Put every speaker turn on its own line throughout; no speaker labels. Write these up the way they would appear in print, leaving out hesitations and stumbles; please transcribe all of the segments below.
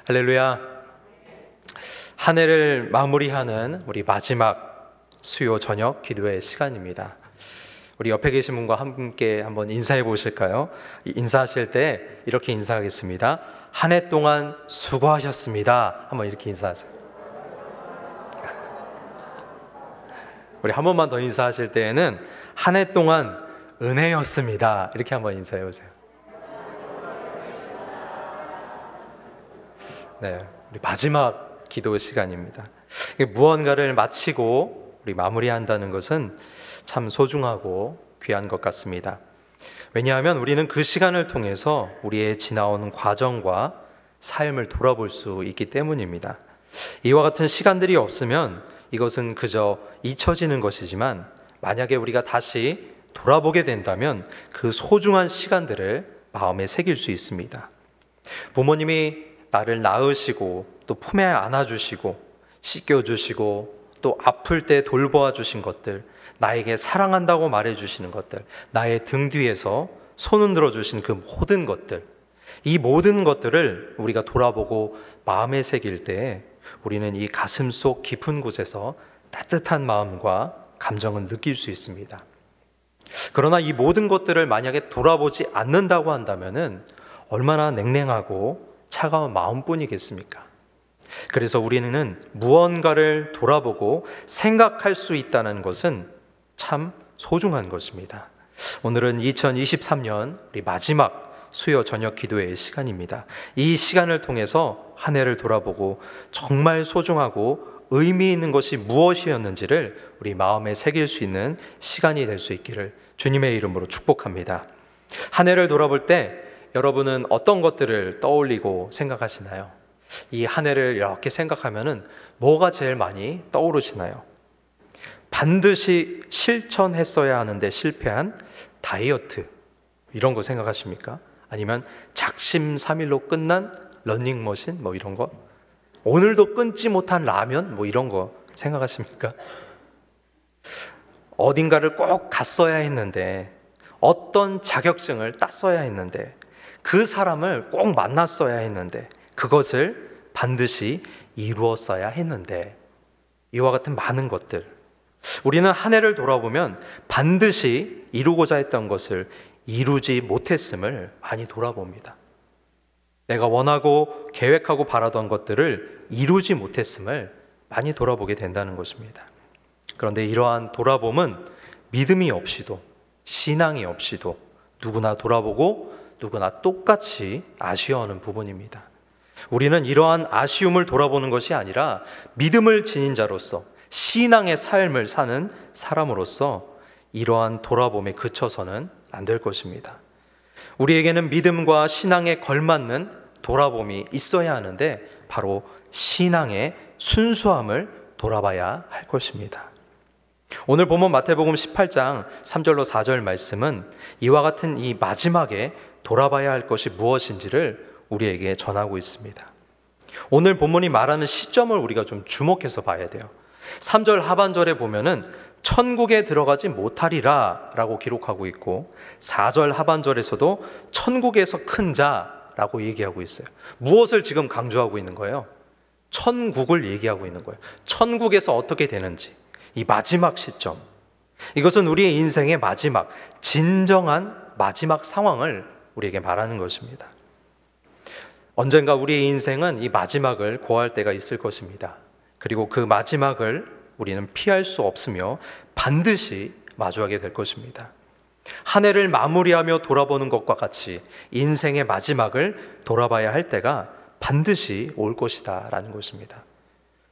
할렐루야. 한 해를 마무리하는 우리 마지막 수요 저녁 기도의 시간입니다. 우리 옆에 계신 분과 함께 한번 인사해 보실까요? 인사하실 때 이렇게 인사하겠습니다. 한 해 동안 수고하셨습니다. 한번 이렇게 인사하세요. 우리 한 번만 더 인사하실 때에는 한 해 동안 은혜였습니다. 이렇게 한번 인사해 보세요. 네, 우리 마지막 기도 시간입니다. 무언가를 마치고 우리 마무리한다는 것은 참 소중하고 귀한 것 같습니다. 왜냐하면 우리는 그 시간을 통해서 우리의 지나온 과정과 삶을 돌아볼 수 있기 때문입니다. 이와 같은 시간들이 없으면 이것은 그저 잊혀지는 것이지만 만약에 우리가 다시 돌아보게 된다면 그 소중한 시간들을 마음에 새길 수 있습니다. 부모님이 나를 낳으시고 또 품에 안아주시고 씻겨주시고 또 아플 때 돌보아 주신 것들, 나에게 사랑한다고 말해주시는 것들, 나의 등 뒤에서 손 흔들어 주신 그 모든 것들, 이 모든 것들을 우리가 돌아보고 마음에 새길 때 우리는 이 가슴 속 깊은 곳에서 따뜻한 마음과 감정을 느낄 수 있습니다. 그러나 이 모든 것들을 만약에 돌아보지 않는다고 한다면은 얼마나 냉랭하고 차가운 마음뿐이겠습니까? 그래서 우리는 무언가를 돌아보고 생각할 수 있다는 것은 참 소중한 것입니다. 오늘은 2023년 우리 마지막 수요 저녁 기도의 시간입니다. 이 시간을 통해서 한 해를 돌아보고 정말 소중하고 의미 있는 것이 무엇이었는지를 우리 마음에 새길 수 있는 시간이 될 수 있기를 주님의 이름으로 축복합니다. 한 해를 돌아볼 때 여러분은 어떤 것들을 떠올리고 생각하시나요? 이 한 해를 이렇게 생각하면은 뭐가 제일 많이 떠오르시나요? 반드시 실천했어야 하는데 실패한 다이어트, 이런 거 생각하십니까? 아니면 작심삼일로 끝난 러닝머신, 뭐 이런 거? 오늘도 끊지 못한 라면, 뭐 이런 거 생각하십니까? 어딘가를 꼭 갔어야 했는데, 어떤 자격증을 땄어야 했는데, 그 사람을 꼭 만났어야 했는데, 그것을 반드시 이루었어야 했는데, 이와 같은 많은 것들, 우리는 한 해를 돌아보면 반드시 이루고자 했던 것을 이루지 못했음을 많이 돌아봅니다. 내가 원하고 계획하고 바라던 것들을 이루지 못했음을 많이 돌아보게 된다는 것입니다. 그런데 이러한 돌아봄은 믿음이 없이도, 신앙이 없이도 누구나 돌아보고 누구나 똑같이 아쉬워하는 부분입니다. 우리는 이러한 아쉬움을 돌아보는 것이 아니라 믿음을 지닌 자로서 신앙의 삶을 사는 사람으로서 이러한 돌아봄에 그쳐서는 안 될 것입니다. 우리에게는 믿음과 신앙에 걸맞는 돌아봄이 있어야 하는데 바로 신앙의 순수함을 돌아봐야 할 것입니다. 오늘 본문 마태복음 18장 3절로 4절 말씀은 이와 같은 이 마지막에 돌아봐야 할 것이 무엇인지를 우리에게 전하고 있습니다. 오늘 본문이 말하는 시점을 우리가 좀 주목해서 봐야 돼요. 3절 하반절에 보면은 천국에 들어가지 못하리라 라고 기록하고 있고 4절 하반절에서도 천국에서 큰 자라고 얘기하고 있어요. 무엇을 지금 강조하고 있는 거예요? 천국을 얘기하고 있는 거예요. 천국에서 어떻게 되는지, 이 마지막 시점, 이것은 우리의 인생의 마지막, 진정한 마지막 상황을 우리에게 말하는 것입니다. 언젠가 우리의 인생은 이 마지막을 고할 때가 있을 것입니다. 그리고 그 마지막을 우리는 피할 수 없으며 반드시 마주하게 될 것입니다. 한 해를 마무리하며 돌아보는 것과 같이 인생의 마지막을 돌아봐야 할 때가 반드시 올 것이다 라는 것입니다.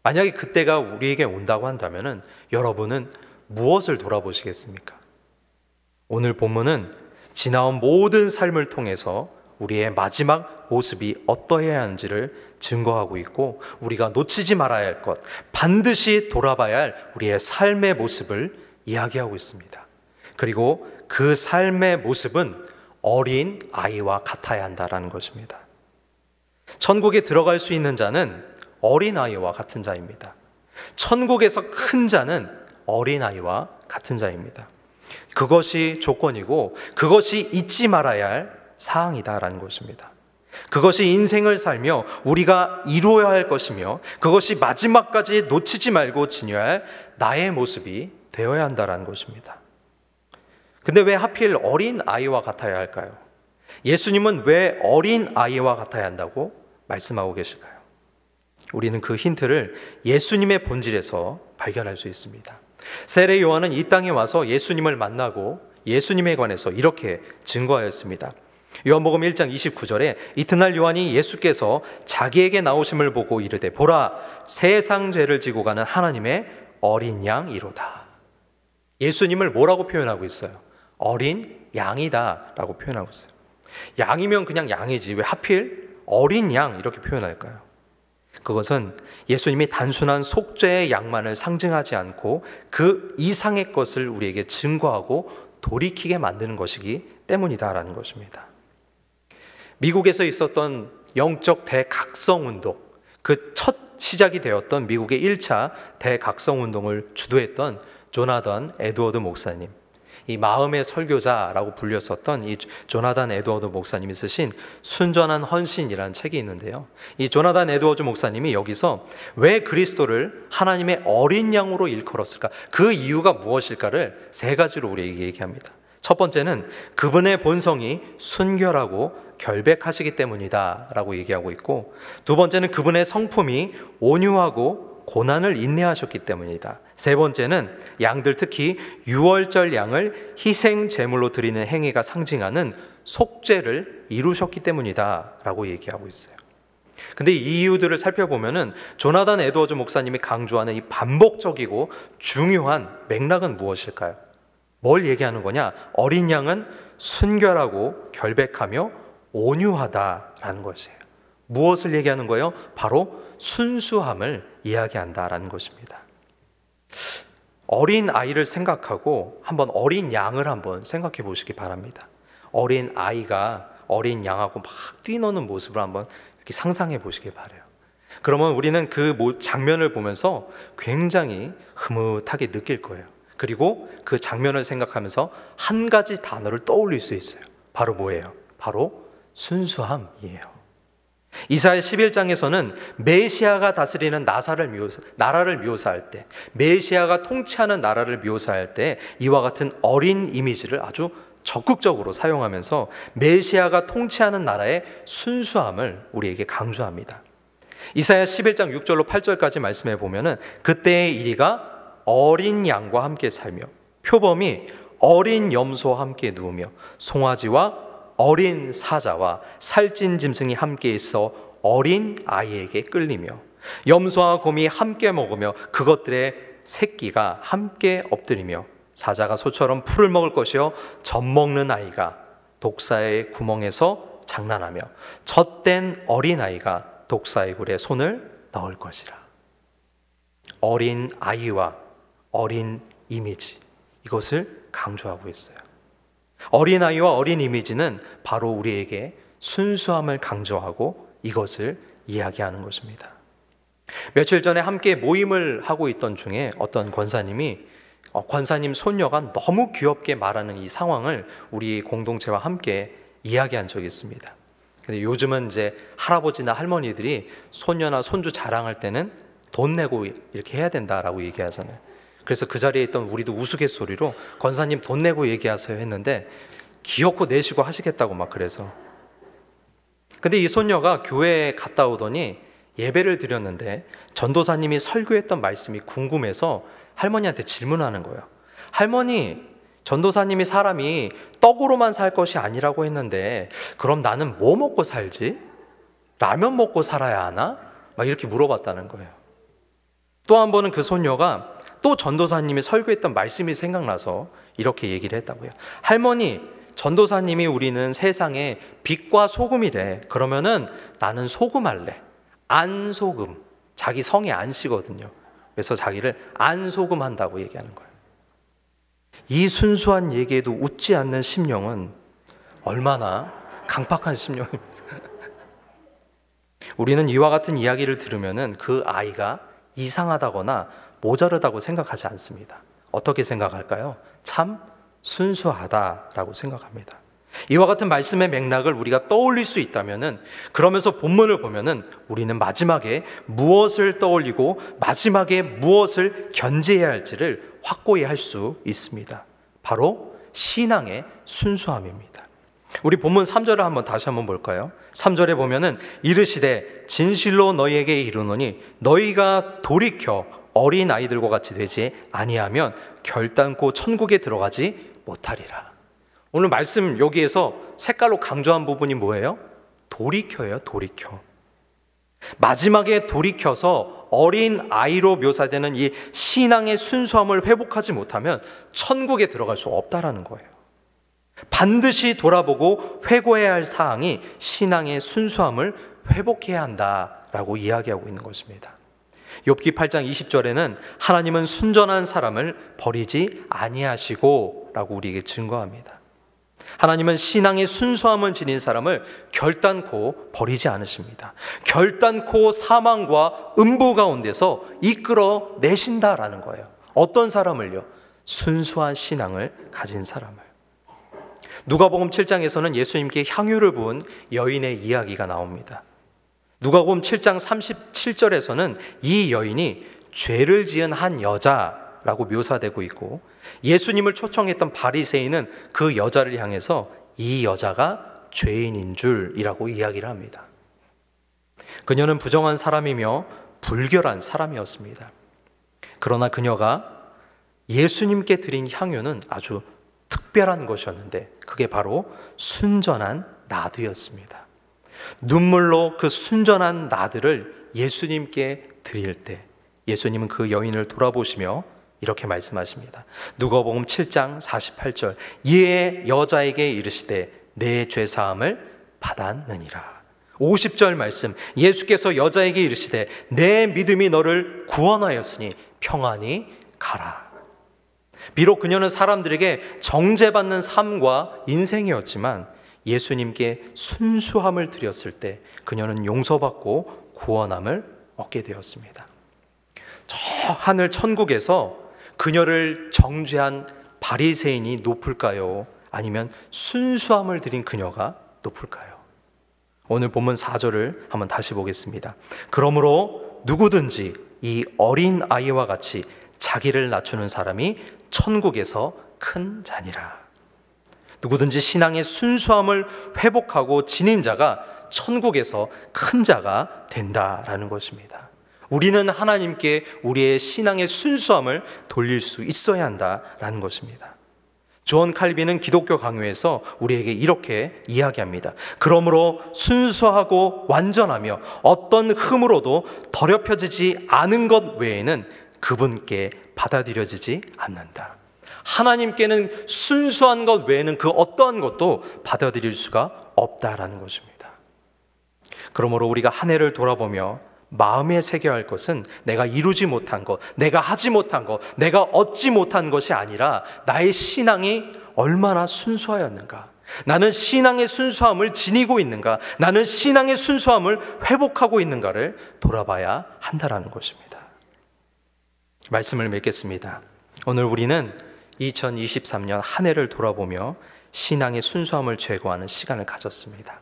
만약에 그때가 우리에게 온다고 한다면 여러분은 무엇을 돌아보시겠습니까? 오늘 본문은 지나온 모든 삶을 통해서 우리의 마지막 모습이 어떠해야 하는지를 증거하고 있고 우리가 놓치지 말아야 할 것, 반드시 돌아봐야 할 우리의 삶의 모습을 이야기하고 있습니다. 그리고 그 삶의 모습은 어린 아이와 같아야 한다는 것입니다. 천국에 들어갈 수 있는 자는 어린 아이와 같은 자입니다. 천국에서 큰 자는 어린 아이와 같은 자입니다. 그것이 조건이고 그것이 잊지 말아야 할 사항이다라는 것입니다. 그것이 인생을 살며 우리가 이루어야 할 것이며 그것이 마지막까지 놓치지 말고 지녀야 할 나의 모습이 되어야 한다는 것입니다. 근데 왜 하필 어린 아이와 같아야 할까요? 예수님은 왜 어린 아이와 같아야 한다고 말씀하고 계실까요? 우리는 그 힌트를 예수님의 본질에서 발견할 수 있습니다. 세례 요한은 이 땅에 와서 예수님을 만나고 예수님에 관해서 이렇게 증거하였습니다. 요한복음 1장 29절에 이튿날 요한이 예수께서 자기에게 나오심을 보고 이르되 보라 세상 죄를 지고 가는 하나님의 어린 양이로다. 예수님을 뭐라고 표현하고 있어요? 어린 양이다 라고 표현하고 있어요. 양이면 그냥 양이지 왜 하필 어린 양 이렇게 표현할까요? 그것은 예수님이 단순한 속죄의 양만을 상징하지 않고 그 이상의 것을 우리에게 증거하고 돌이키게 만드는 것이기 때문이다라는 것입니다. 미국에서 있었던 영적 대각성운동, 그 첫 시작이 되었던 미국의 1차 대각성운동을 주도했던 조나단 에드워드 목사님, 이 마음의 설교자라고 불렸었던 이 조나단 에드워드 목사님이 쓰신 순전한 헌신이라는 책이 있는데요. 이 조나단 에드워드 목사님이 여기서 왜 그리스도를 하나님의 어린 양으로 일컬었을까? 그 이유가 무엇일까를 세 가지로 우리에게 얘기합니다. 첫 번째는 그분의 본성이 순결하고 결백하시기 때문이다 라고 얘기하고 있고, 두 번째는 그분의 성품이 온유하고 고난을 인내하셨기 때문이다. 세 번째는 양들 특히 유월절 양을 희생 제물로 드리는 행위가 상징하는 속죄를 이루셨기 때문이다 라고 얘기하고 있어요. 근데 이 이유들을 살펴보면은 조나단 에드워즈 목사님이 강조하는 이 반복적이고 중요한 맥락은 무엇일까요? 뭘 얘기하는 거냐? 어린 양은 순결하고 결백하며 온유하다라는 것이에요. 무엇을 얘기하는 거예요? 바로 순수함을 이야기한다라는 것입니다. 어린 아이를 생각하고 한번 어린 양을 한번 생각해 보시기 바랍니다. 어린 아이가 어린 양하고 막 뛰노는 모습을 한번 이렇게 상상해 보시기 바라요. 그러면 우리는 그 장면을 보면서 굉장히 흐뭇하게 느낄 거예요. 그리고 그 장면을 생각하면서 한 가지 단어를 떠올릴 수 있어요. 바로 뭐예요? 바로 순수함이에요. 이사야 11장에서는 메시아가 다스리는 나라를 묘사할 때, 메시아가 통치하는 나라를 묘사할 때 이와 같은 어린 이미지를 아주 적극적으로 사용하면서 메시아가 통치하는 나라의 순수함을 우리에게 강조합니다. 이사야 11장 6절로 8절까지 말씀해 보면은 그때의 이리가 어린 양과 함께 살며 표범이 어린 염소와 함께 누우며 송아지와 어린 사자와 살찐 짐승이 함께 있어 어린 아이에게 끌리며 염소와 곰이 함께 먹으며 그것들의 새끼가 함께 엎드리며 사자가 소처럼 풀을 먹을 것이요 젖 먹는 아이가 독사의 구멍에서 장난하며 젖된 어린 아이가 독사의 굴에 손을 넣을 것이라. 어린 아이와 어린 이미지, 이것을 강조하고 있어요. 어린아이와 어린 이미지는 바로 우리에게 순수함을 강조하고 이것을 이야기하는 것입니다. 며칠 전에 함께 모임을 하고 있던 중에 어떤 권사님이 권사님 손녀가 너무 귀엽게 말하는 이 상황을 우리 공동체와 함께 이야기한 적이 있습니다. 근데 요즘은 이제 할아버지나 할머니들이 손녀나 손주 자랑할 때는 돈 내고 이렇게 해야 된다라고 얘기하잖아요. 그래서 그 자리에 있던 우리도 우스갯소리로 권사님 돈 내고 얘기하세요 했는데 기어코 내시고 하시겠다고 막 그래서. 근데 이 손녀가 교회에 갔다 오더니 예배를 드렸는데 전도사님이 설교했던 말씀이 궁금해서 할머니한테 질문하는 거예요. 할머니, 전도사님이 사람이 떡으로만 살 것이 아니라고 했는데 그럼 나는 뭐 먹고 살지? 라면 먹고 살아야 하나? 막 이렇게 물어봤다는 거예요. 또 한 번은 그 손녀가 또 전도사님이 설교했던 말씀이 생각나서 이렇게 얘기를 했다고요. 할머니, 전도사님이 우리는 세상에 빛과 소금이래. 그러면은 나는 소금 할래. 안소금. 자기 성이 안씨거든요. 그래서 자기를 안소금 한다고 얘기하는 거예요. 이 순수한 얘기에도 웃지 않는 심령은 얼마나 강팍한 심령입니까? 우리는 이와 같은 이야기를 들으면은 그 아이가 이상하다거나 모자르다고 생각하지 않습니다. 어떻게 생각할까요? 참 순수하다라고 생각합니다. 이와 같은 말씀의 맥락을 우리가 떠올릴 수 있다면은, 그러면서 본문을 보면은 우리는 마지막에 무엇을 떠올리고 마지막에 무엇을 견지해야 할지를 확고히 할 수 있습니다. 바로 신앙의 순수함입니다. 우리 본문 3절을 다시 한번 볼까요? 3절에 보면은 이르시되 진실로 너희에게 이르노니 너희가 돌이켜 어린 아이들과 같이 되지 아니하면 결단코 천국에 들어가지 못하리라. 오늘 말씀 여기에서 색깔로 강조한 부분이 뭐예요? 돌이켜요. 돌이켜. 마지막에 돌이켜서 어린 아이로 묘사되는 이 신앙의 순수함을 회복하지 못하면 천국에 들어갈 수 없다라는 거예요. 반드시 돌아보고 회고해야 할 사항이 신앙의 순수함을 회복해야 한다라고 이야기하고 있는 것입니다. 욥기 8장 20절에는 하나님은 순전한 사람을 버리지 아니하시고 라고 우리에게 증거합니다. 하나님은 신앙의 순수함을 지닌 사람을 결단코 버리지 않으십니다. 결단코 사망과 음부 가운데서 이끌어 내신다라는 거예요. 어떤 사람을요? 순수한 신앙을 가진 사람을. 누가복음 7장에서는 예수님께 향유를 부은 여인의 이야기가 나옵니다. 누가복음 7장 37절에서는 이 여인이 죄를 지은 한 여자라고 묘사되고 있고, 예수님을 초청했던 바리새인은 그 여자를 향해서 이 여자가 죄인인 줄이라고 이야기를 합니다. 그녀는 부정한 사람이며 불결한 사람이었습니다. 그러나 그녀가 예수님께 드린 향유는 아주 특별한 것이었는데 그게 바로 순전한 나드였습니다. 눈물로 그 순전한 나드를 예수님께 드릴 때 예수님은 그 여인을 돌아보시며 이렇게 말씀하십니다. 누가복음 7장 48절 이에 여자에게 이르시되 내 죄사함을 받았느니라. 50절 말씀 예수께서 여자에게 이르시되 내 믿음이 너를 구원하였으니 평안히 가라. 비록 그녀는 사람들에게 정죄받는 삶과 인생이었지만 예수님께 순수함을 드렸을 때 그녀는 용서받고 구원함을 얻게 되었습니다. 저 하늘 천국에서 그녀를 정죄한 바리새인이 높을까요? 아니면 순수함을 드린 그녀가 높을까요? 오늘 본문 4절을 한번 다시 보겠습니다. 그러므로 누구든지 이 어린 아이와 같이 자기를 낮추는 사람이 천국에서 큰 자니라. 누구든지 신앙의 순수함을 회복하고 지닌 자가 천국에서 큰 자가 된다라는 것입니다. 우리는 하나님께 우리의 신앙의 순수함을 돌릴 수 있어야 한다라는 것입니다. 존 칼빈은 기독교 강요에서 우리에게 이렇게 이야기합니다. 그러므로 순수하고 완전하며 어떤 흠으로도 더럽혀지지 않은 것 외에는 그분께 받아들여지지 않는다. 하나님께는 순수한 것 외에는 그 어떠한 것도 받아들일 수가 없다라는 것입니다. 그러므로 우리가 한 해를 돌아보며 마음에 새겨야 할 것은 내가 이루지 못한 것, 내가 하지 못한 것, 내가 얻지 못한 것이 아니라 나의 신앙이 얼마나 순수하였는가, 나는 신앙의 순수함을 지니고 있는가, 나는 신앙의 순수함을 회복하고 있는가를 돌아봐야 한다라는 것입니다. 말씀을 맺겠습니다. 오늘 우리는 2023년 한 해를 돌아보며 신앙의 순수함을 제거하는 시간을 가졌습니다.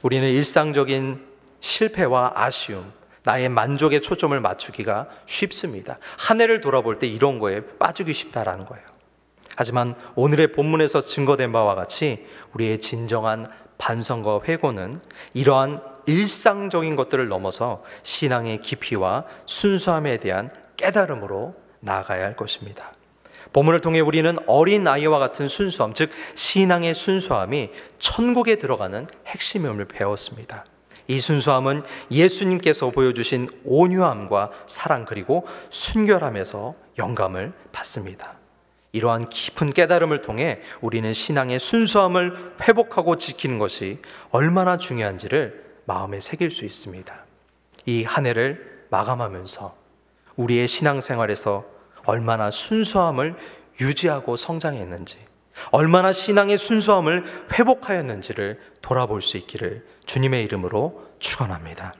우리는 일상적인 실패와 아쉬움, 나의 만족에 초점을 맞추기가 쉽습니다. 한 해를 돌아볼 때 이런 거에 빠지기 쉽다라는 거예요. 하지만 오늘의 본문에서 증거된 바와 같이 우리의 진정한 반성과 회고는 이러한 일상적인 것들을 넘어서 신앙의 깊이와 순수함에 대한 깨달음으로 나아가야 할 것입니다. 본문을 통해 우리는 어린 아이와 같은 순수함, 즉 신앙의 순수함이 천국에 들어가는 핵심임을 배웠습니다. 이 순수함은 예수님께서 보여주신 온유함과 사랑 그리고 순결함에서 영감을 받습니다. 이러한 깊은 깨달음을 통해 우리는 신앙의 순수함을 회복하고 지키는 것이 얼마나 중요한지를 마음에 새길 수 있습니다. 이 한 해를 마감하면서 우리의 신앙생활에서 얼마나 순수함을 유지하고 성장했는지, 얼마나 신앙의 순수함을 회복하였는지를 돌아볼 수 있기를 주님의 이름으로 축원합니다.